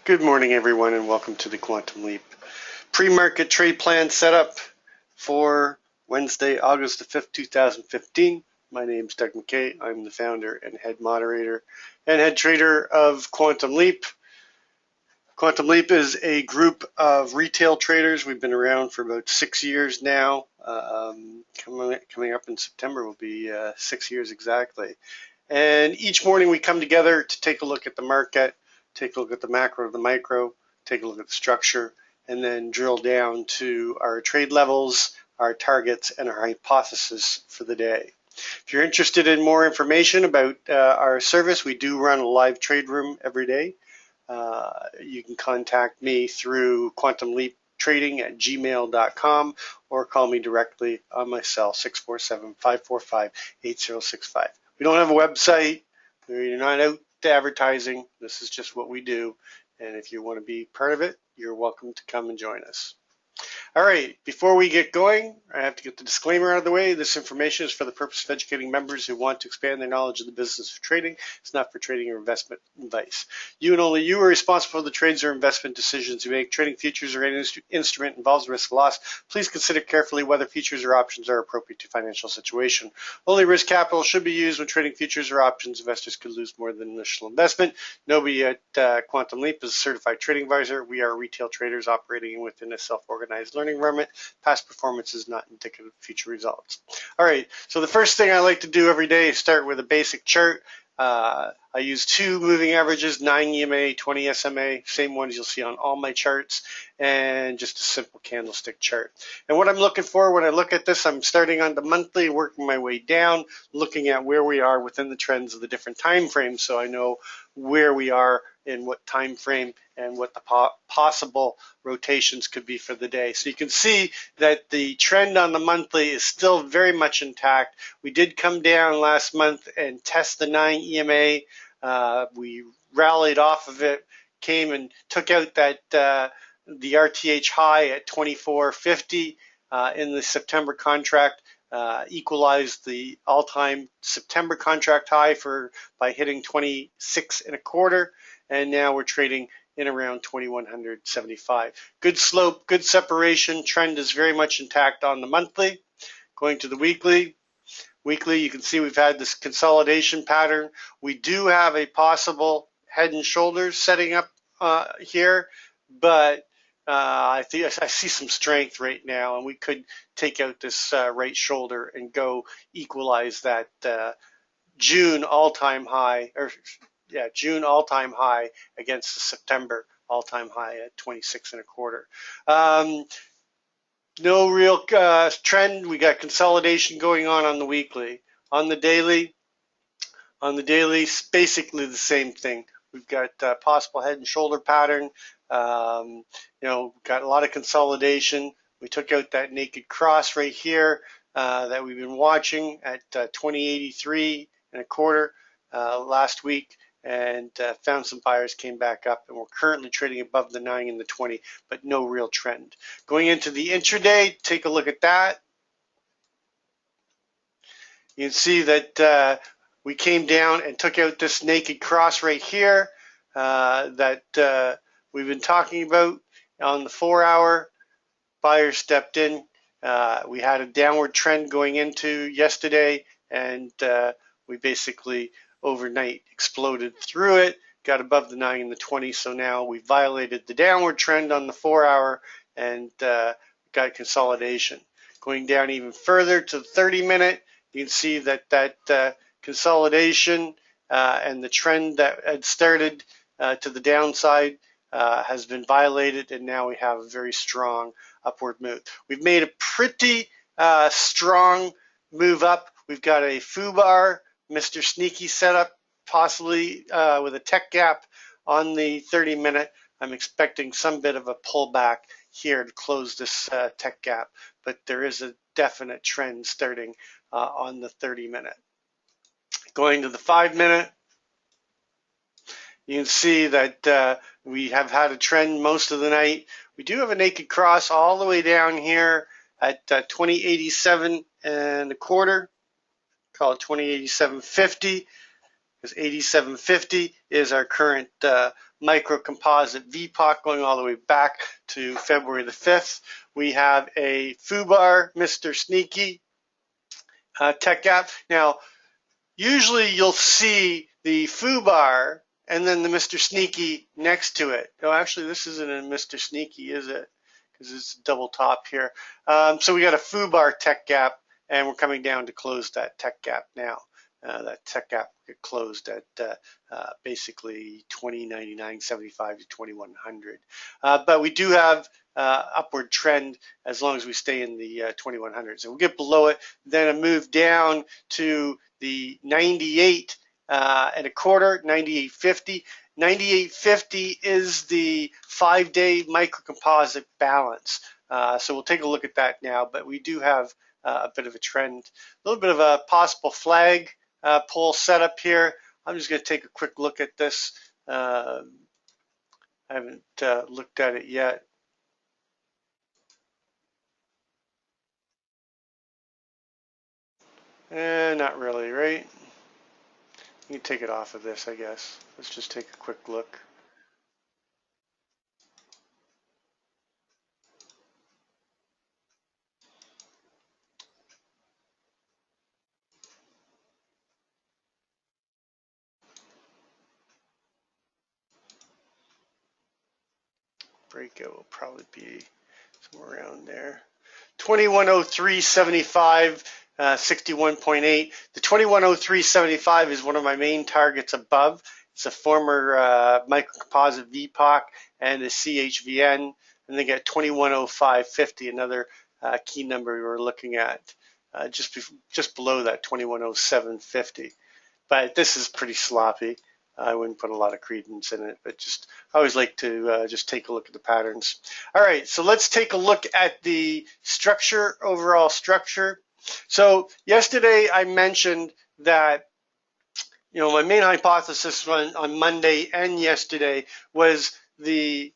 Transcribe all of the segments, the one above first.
Good morning, everyone, and welcome to the Quantum Leap pre-market trade plan setup for Wednesday, August the 5th, 2015. My name is Doug McKay. I'm the founder and head moderator and head trader of Quantum Leap. Quantum Leap is a group of retail traders. We've been around for about 6 years now. Coming up in September will be 6 years exactly. And each morning we come together to take a look at the market, take a look at the macro, the micro, take a look at the structure, and then drill down to our trade levels, our targets, and our hypothesis for the day. If you're interested in more information about our service, we do run a live trade room every day. You can contact me through quantumleaptrading@gmail.com or call me directly on my cell, 647-545-8065. We don't have a website. We're not out advertising. This is just what we do. And if you want to be part of it, you're welcome to come and join us. All right, before we get going, I have to get the disclaimer out of the way. This information is for the purpose of educating members who want to expand their knowledge of the business of trading. It's not for trading or investment advice. You and only you are responsible for the trades or investment decisions you make. Trading futures or any instrument involves risk of loss. Please consider carefully whether futures or options are appropriate to your financial situation. Only risk capital should be used when trading futures or options. Investors could lose more than initial investment. Nobody at Quantum Leap is a certified trading advisor. We are retail traders operating within a self-organized learning environment. Past performance is not indicative of future results. All right, so the first thing I like to do every day is start with a basic chart. I use two moving averages, 9 EMA, 20 SMA, same ones you'll see on all my charts, and just a simple candlestick chart. And what I'm looking for when I look at this, I'm starting on the monthly, working my way down, looking at where we are within the trends of the different time frames, so I know where we are in what time frame and what the possible rotations could be for the day. So you can see that the trend on the monthly is still very much intact. We did come down last month and test the 9 EMA. We rallied off of it, came and took out that the RTH high at 24.50 in the September contract. Equalized the all-time September contract high by hitting 26.25, and now we're trading in around 2175. Good slope, good separation. Trend is very much intact on the monthly. Going to the weekly. Weekly, you can see we've had this consolidation pattern. We do have a possible head and shoulders setting up here, but I see some strength right now, and we could take out this right shoulder and go equalize that June all-time high, June all-time high against the September all-time high at 26.25. No real trend. We got consolidation going on the weekly. On the daily, basically the same thing. We've got possible head and shoulder pattern. Got a lot of consolidation. We took out that naked cross right here that we've been watching at 20.83 last week, and found some buyers, came back up, and we're currently trading above the 9 and the 20, but no real trend. Going into the intraday, take a look at that. You can see that we came down and took out this naked cross right here that we've been talking about on the 4-hour. Buyers stepped in. We had a downward trend going into yesterday, and we basically overnight exploded through it, got above the 9 and the 20, so now we violated the downward trend on the 4-hour and got consolidation. Going down even further to the 30-minute, you can see that consolidation and the trend that had started to the downside has been violated, and now we have a very strong upward move. We've made a pretty strong move up. We've got a foo bar, Mr. Sneaky setup, possibly with a tech gap on the 30-minute. I'm expecting some bit of a pullback here to close this tech gap, but there is a definite trend starting on the 30-minute. Going to the 5-minute, you can see that we have had a trend most of the night. We do have a naked cross all the way down here at 20.87.25. Call it 20.87.50. because 8750 is our current micro composite VPOC going all the way back to February the 5th. We have a FUBAR, Mr. Sneaky tech gap. Now, usually you'll see the FUBAR and then the Mr. Sneaky next to it. Oh, actually, this isn't a Mr. Sneaky, is it? Because it's a double top here. So we got a FUBAR tech gap, and we're coming down to close that tech gap now. That tech gap get closed at basically 2099.75 to 2100. But we do have upward trend as long as we stay in the 2100. So we'll get below it, then a move down to the 98 and a quarter, 98.50. 98.50 is the 5-day microcomposite balance. So we'll take a look at that now, but we do have a bit of a trend, a little bit of a possible flag pull setup here. I'm just going to take a quick look at this. I haven't looked at it yet. Not really, right? You can take it off of this, I guess. Let's just take a quick look..Breakout will probably be somewhere around there. 2103.75, 61.8. The 2103.75 is one of my main targets above. It's a former microcomposite VPOC and a CHVN, and they get 2105.50, another key number we were looking at, just below that 2107.50. But this is pretty sloppy. I wouldn't put a lot of credence in it, but I always like to just take a look at the patterns. All right, so let's take a look at the structure, overall structure. So yesterday I mentioned that, my main hypothesis on Monday and yesterday was the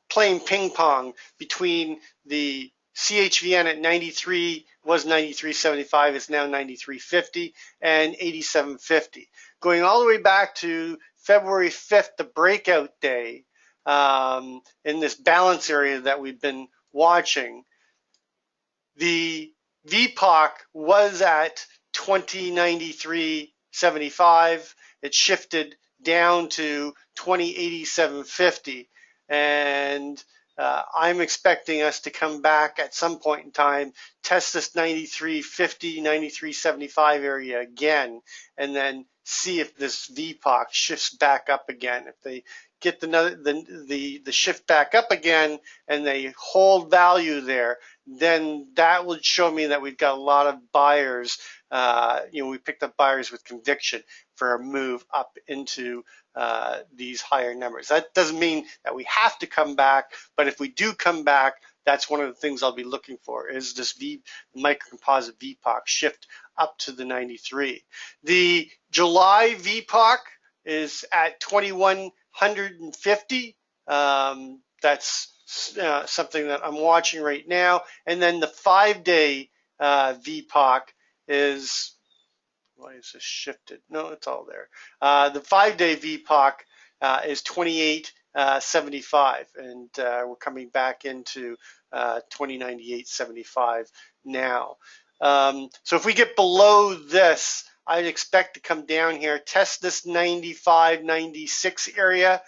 playing ping pong between the CHVN at 93 was 93.75, it's now 93.50, and 87.50. Going all the way back to February 5th, the breakout day, in this balance area that we've been watching, the VPOC was at 2093.75. It shifted down to 2087.50, and I'm expecting us to come back at some point in time, test this 93.50, 93.75 area again, and then see if this VPOC shifts back up again. If they get the shift back up again and they hold value there, then that would show me that we've got a lot of buyers. We picked up buyers with conviction for a move up into these higher numbers. That doesn't mean that we have to come back, but if we do come back, that's one of the things I'll be looking for, is this microcomposite VPOC shift up to the 93. The July VPOC is at 2150. That's something that I'm watching right now. And then the 5-day VPOC is, why is this shifted? No, it's all there. The 5-day VPOC is 28.75, and we're coming back into 2098.75 now. So if we get below this, I'd expect to come down here, test this 95, 96 area,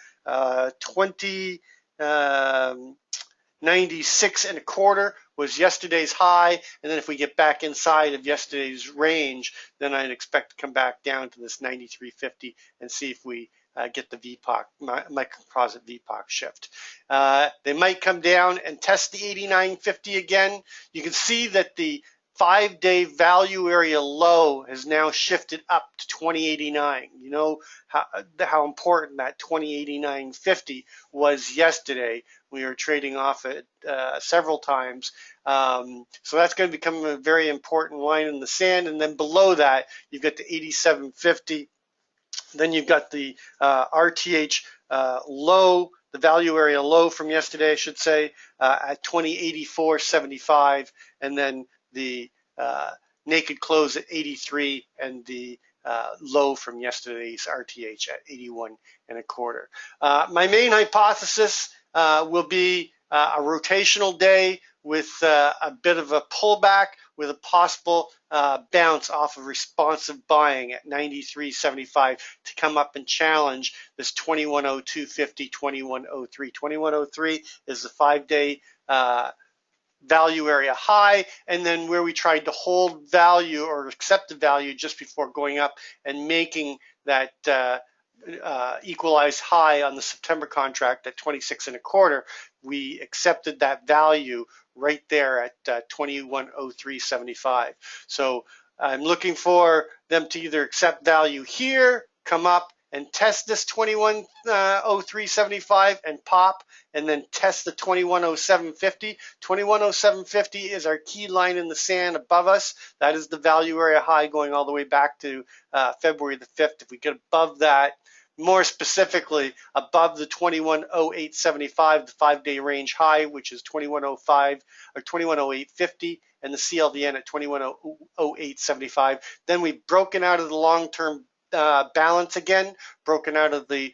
96 and a quarter was yesterday's high, and then if we get back inside of yesterday's range, then I'd expect to come back down to this 93.50 and see if we get the VPOC, microcomposite VPOC shift. They might come down and test the 89.50 again. You can see that the 5-day value area low has now shifted up to 2089. You know how important that 2089.50 was yesterday. We were trading off it several times. So that's going to become a very important line in the sand. And then below that, you've got the 87.50. Then you've got the RTH low, the value area low from yesterday, I should say, at 2084.75, and then the naked close at 83 and the low from yesterday's RTH at 81 and a quarter. My main hypothesis will be a rotational day with a bit of a pullback with a possible bounce off of responsive buying at 93.75 to come up and challenge this 2102.50, 2103. 2103 is the 5-day value area high, and then where we tried to hold value or accept the value just before going up and making that equalized high on the September contract at 26 and a quarter, we accepted that value right there at 2103.75. So I'm looking for them to either accept value here, come up and test this 2103.75 and pop, and then test the 2107.50. 2107.50 is our key line in the sand above us. That is the value area high going all the way back to February the 5th. If we get above that, more specifically above the 2108.75, the 5-day range high, which is 2105 or 2108.50, and the CLVN at 2108.75, then we've broken out of the long-term balance again, broken out of the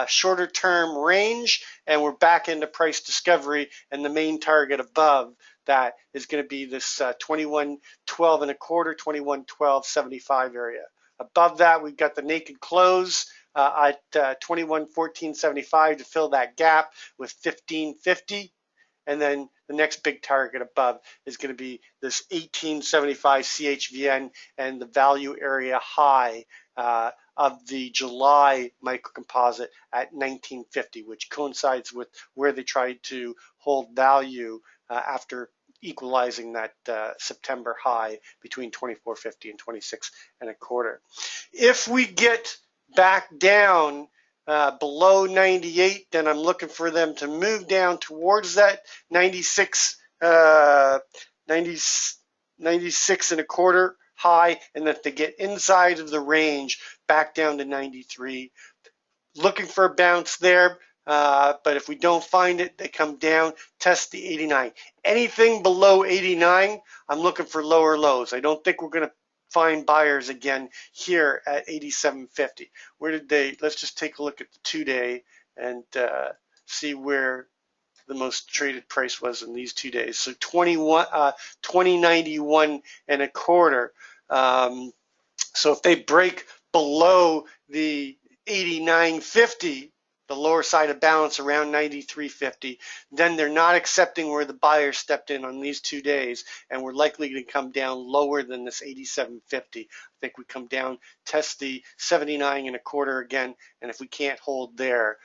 shorter term range, and we're back into price discovery, and the main target above that is going to be this 2112 and a quarter, 2112.75 area. Above that, we've got the naked close at 2114.75 to fill that gap with 1550. And then the next big target above is going to be this 1875 CHVN and the value area high of the July microcomposite at 1950, which coincides with where they tried to hold value after equalizing that September high between 24.50 and 26 and a quarter. If we get back down below 98, then I'm looking for them to move down towards that 96 and a quarter high, and that they get inside of the range back down to 93. Looking for a bounce there, but if we don't find it, they come down, test the 89. Anything below 89, I'm looking for lower lows. I don't think we're going to find buyers again here at 87.50. Where did they? Let's just take a look at the 2-day and see where the most traded price was in these 2 days. So 2091 and a quarter. So if they break below the 89.50, the lower side of balance around 93.50, then they're not accepting where the buyer stepped in on these 2 days, and we're likely to come down lower than this 87.50. I think we come down, test the 79 and a quarter again, and if we can't hold there,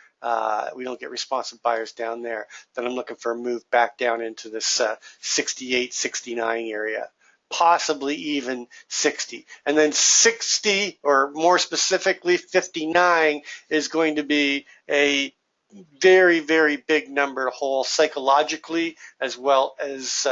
we don't get responsive buyers down there, then I'm looking for a move back down into this 68, 69 area. Possibly even 60. And then 60, or more specifically 59, is going to be a very, very big number to hold psychologically as well as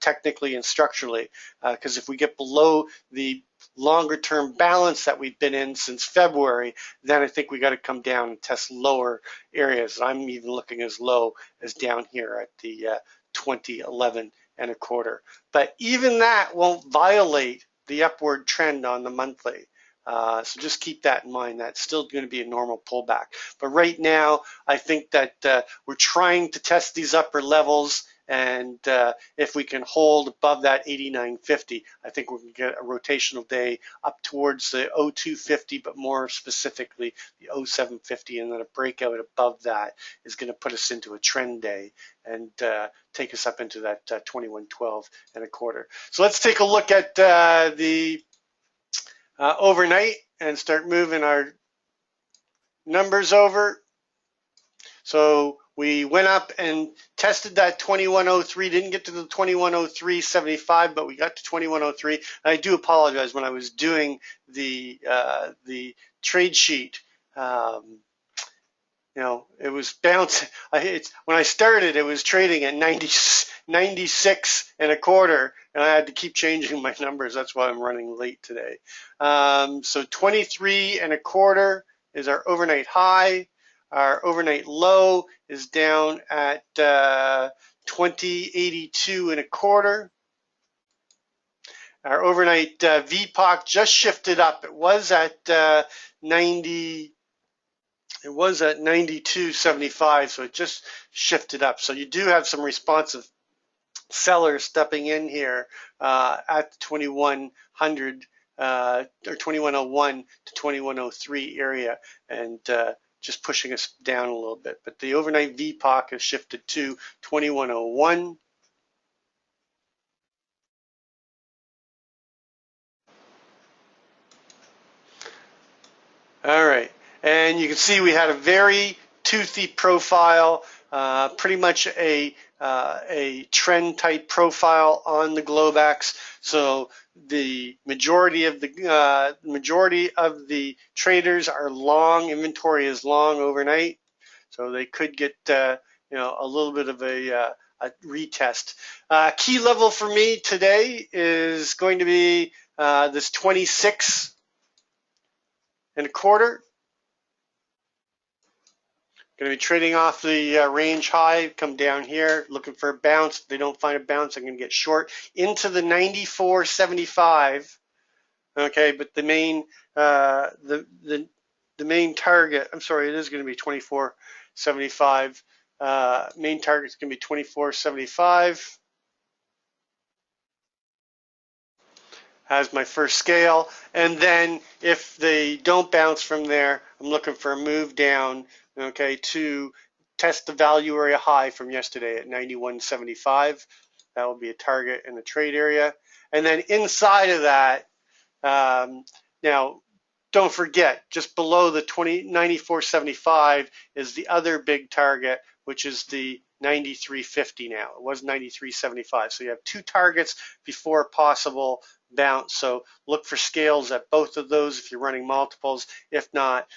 technically and structurally. Because if we get below the longer term balance that we've been in since February, then I think we got to come down and test lower areas. I'm even looking as low as down here at the 2011 and a quarter. But even that won't violate the upward trend on the monthly. So just keep that in mind. That's still going to be a normal pullback. But right now, I think that we're trying to test these upper levels, and if we can hold above that 89.50, I think we're going to get a rotational day up towards the 02.50, but more specifically the 07.50, and then a breakout above that is going to put us into a trend day and take us up into that 2112 and a quarter. So let's take a look at the overnight and start moving our numbers over. So we went up and tested that 2103, didn't get to the 2103.75, but we got to 2103. And I do apologize, when I was doing the trade sheet, you know, it was bouncing. When I started, it was trading at 96 and a quarter, and I had to keep changing my numbers. That's why I'm running late today. So 23 and a quarter is our overnight high. Our overnight low is down at 2082 and a quarter. Our overnight VPOC just shifted up. It was at 90. It was at 92.75, so it just shifted up. So you do have some responsive sellers stepping in here at 2100 or 2101 to 2103 area, and just pushing us down a little bit. But the overnight VPOC has shifted to 2101. All right, and you can see we had a very toothy profile, pretty much a trend type profile on the Globex. So the majority of the traders are long. Inventory is long overnight, so they could get a little bit of a retest. Key level for me today is going to be this 26 and a quarter. Going to be trading off the range high, come down here, looking for a bounce. If they don't find a bounce, I'm going to get short into the 94.75. Okay, but the main main target, I'm sorry, it is going to be 24.75. Main target is going to be 24.75. As my first scale, and then if they don't bounce from there, I'm looking for a move down, okay, to test the value area high from yesterday at 91.75. That will be a target in the trade area, and then inside of that, now don't forget, just below the 94.75 is the other big target, which is the 93.50 now. It was 93.75. So you have two targets before a possible bounce. So look for scales at both of those if you're running multiples. If not,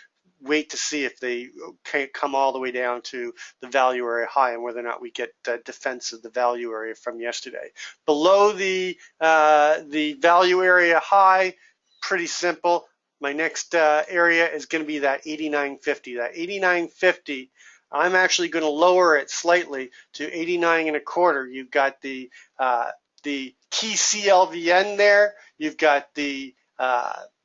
wait to see if they can't come all the way down to the value area high and whether or not we get defense of the value area from yesterday. Below the value area high, pretty simple. My next area is going to be that 89.50. That 89.50, I'm actually going to lower it slightly to 89 and a quarter. You've got the key CLVN there. You've got the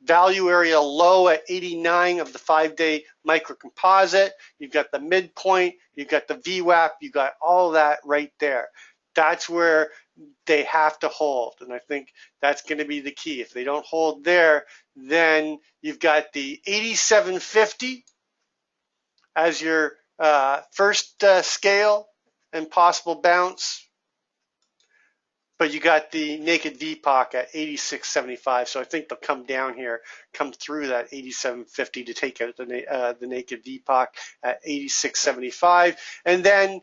value area low at 89 of the 5-day micro composite. You've got the midpoint. You've got the VWAP. You've got all that right there. That's where they have to hold, and I think that's going to be the key. If they don't hold there, then you've got the 87.50 as your first scale and possible bounce, but you got the naked VPOC at 86.75. So I think they'll come down here, come through that 87.50 to take out the naked VPOC at 86.75, and then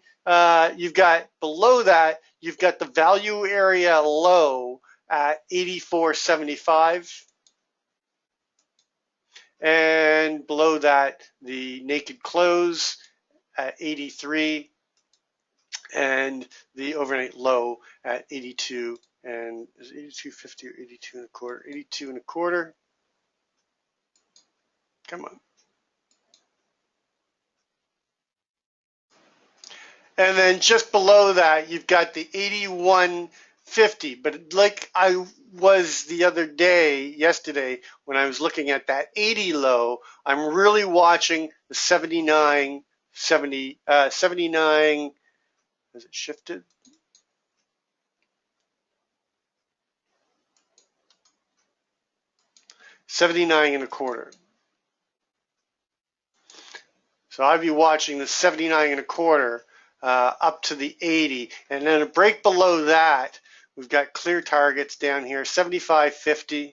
you've got below that, you've got the value area low at 84.75. And below that, the naked close at 83 and the overnight low at 82. And is 82.50 or 82 and a quarter? 82 and a quarter. Come on. And then just below that, you've got the 81.50. But like I was the other day, yesterday, when I was looking at that 80 low, I'm really watching the 79, has it shifted? $79 and a quarter. So I'd be watching the 79 and a quarter up to the 80, and then a break below that, we've got clear targets down here, 75.50,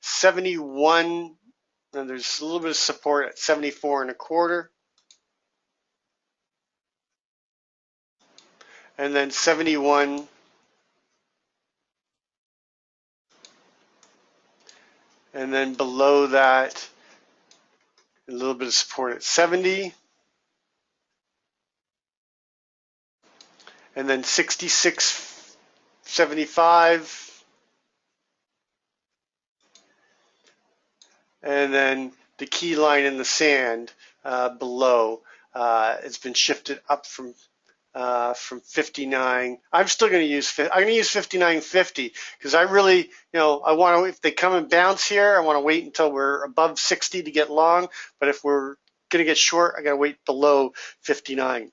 71, and there's a little bit of support at 74 and a quarter, and then 71, and then below that, a little bit of support at 70, and then 66.75, and then the key line in the sand below. It's been shifted up from from 59. I'm still going to use, I'm going to use 59.50 because I really, I want to, if they come and bounce here, I want to wait until we're above 60 to get long. But if we're going to get short, I got to wait below 59.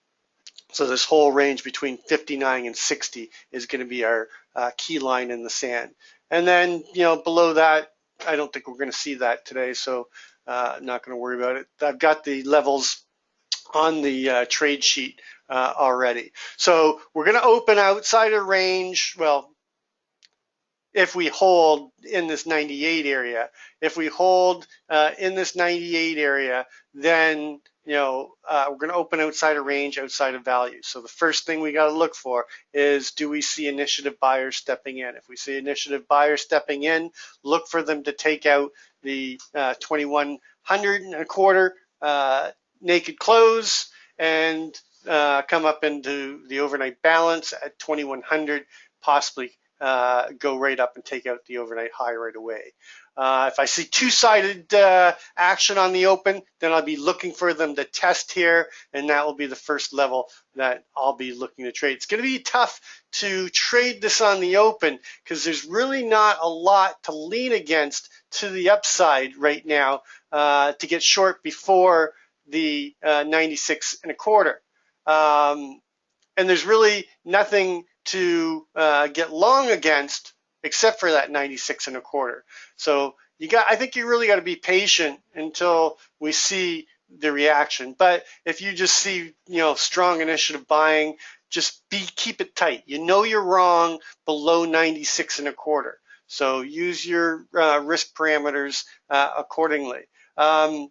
So this whole range between 59 and 60 is going to be our key line in the sand. And then, below that, I don't think we're going to see that today. So I'm not going to worry about it. I've got the levels on the trade sheet already. So we're going to open outside of range. Well, if we hold in this 98 area, if we hold in this 98 area, then we're going to open outside of range, outside of value. So the first thing we got to look for is, do we see initiative buyers stepping in? If we see initiative buyers stepping in, look for them to take out the 2100 and a quarter naked close and come up into the overnight balance at 2100, possibly go right up and take out the overnight high right away. If I see two-sided action on the open, then I'll be looking for them to test here, and that will be the first level that I'll be looking to trade. It's going to be tough to trade this on the open because there's really not a lot to lean against to the upside right now to get short before the 96 and a quarter. And there's really nothing to get long against except for that 96 and a quarter. So I think you really got to be patient until we see the reaction. But if you just see, strong initiative buying, just keep it tight. You're wrong below 96 and a quarter. So use your risk parameters accordingly. You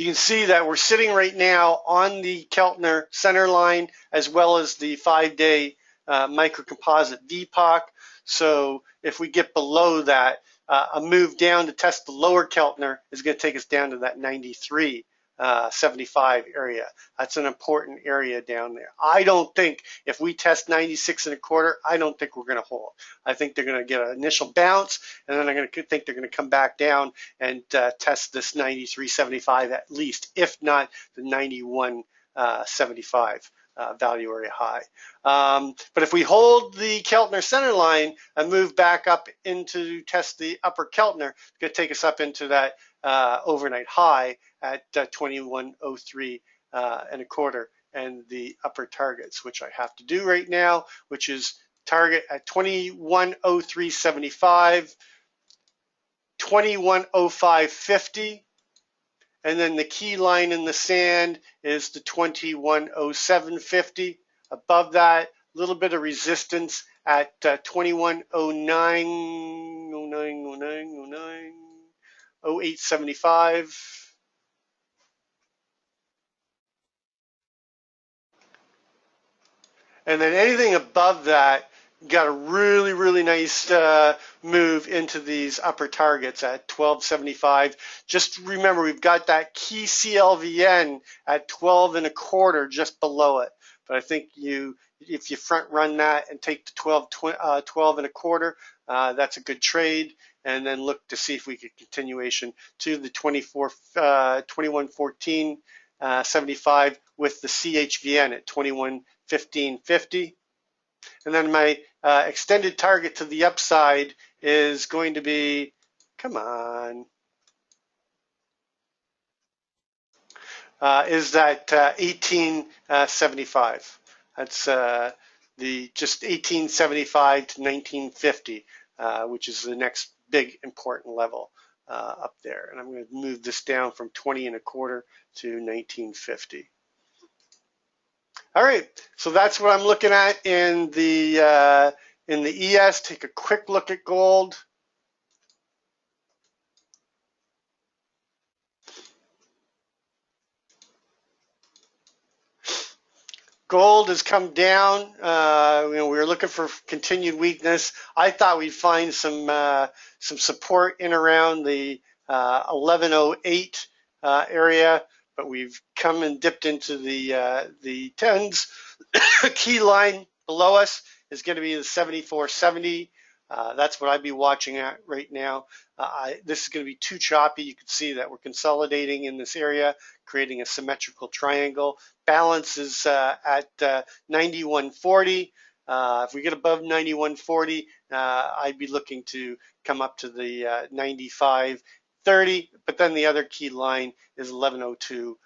can see that we're sitting right now on the Keltner center line as well as the 5-day microcomposite VPOC. So if we get below that, a move down to test the lower Keltner is going to take us down to that 93.75 area. That's an important area down there. I don't think if we test 96 and a quarter, I don't think we're going to hold. I think they're going to get an initial bounce, and then I think they're going to come back down and test this 93.75 at least, if not the 91.75. Value area high. But if we hold the Keltner center line and move back up into test the upper Keltner, it's going to take us up into that overnight high at 2103 and a quarter, and the upper targets, which I have to do right now, which is target at 2103.75, 2105.50. And then the key line in the sand is the 2107.50. Above that, a little bit of resistance at 08.75. And then anything above that, got a really, really nice move into these upper targets at 12.75. Just remember, we've got that key CLVN at 12 and a quarter just below it. But I think if you front run that and take the 12 and a quarter, that's a good trade. And then look to see if we get continuation to the 2114.75 with the CHVN at 2115.50. And then my extended target to the upside is going to be, come on, is that 1875. That's the just 1875 to 1950, which is the next big important level up there. And I'm going to move this down from 20 and a quarter to 1950. All right, so that's what I'm looking at in the ES. Take a quick look at gold. Gold has come down. We were looking for continued weakness. I thought we'd find some support in around the 1108 area, but we've come and dipped into the tens. Key line below us is going to be the 74.70. That's what I'd be watching at right now. This is going to be too choppy. You can see that we're consolidating in this area, creating a symmetrical triangle. Balance is at 91.40. If we get above 91.40, I'd be looking to come up to the 95.30, but then the other key line is 1102.50.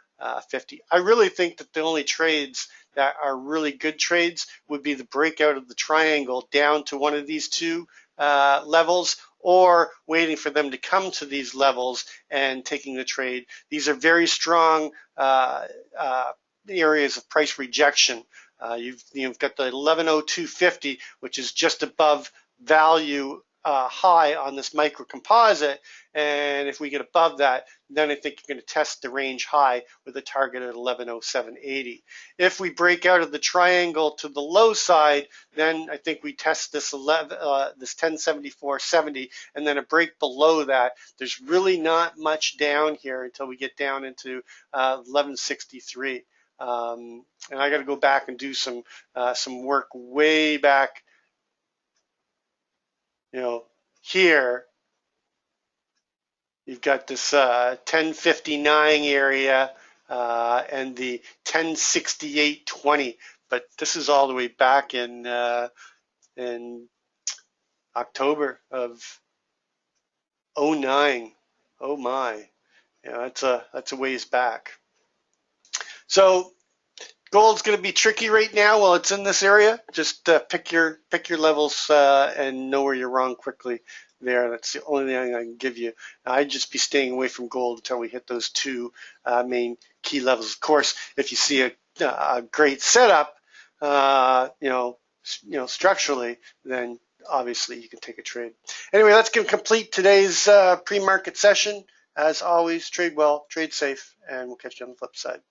I really think that the only trades that are really good trades would be the breakout of the triangle down to one of these two levels, or waiting for them to come to these levels and taking the trade. These are very strong areas of price rejection. You've got the 1102.50, which is just above value high on this micro composite, and if we get above that, then I think you're going to test the range high with a target at 1107.80. If we break out of the triangle to the low side, then I think we test this 1074.70, and then a break below that. There's really not much down here until we get down into 1163. And I got to go back and do some work way back. Here you've got this 1059 area and the 1068.20, but this is all the way back in October of 09. Oh my, that's a ways back. So gold's going to be tricky right now while it's in this area. Just pick your levels and know where you're wrong quickly there. That's the only thing I can give you. I'd just be staying away from gold until we hit those two main key levels. Of course, if you see a great setup, structurally, then obviously you can take a trade. Anyway, let's complete today's pre-market session. As always, trade well, trade safe, and we'll catch you on the flip side.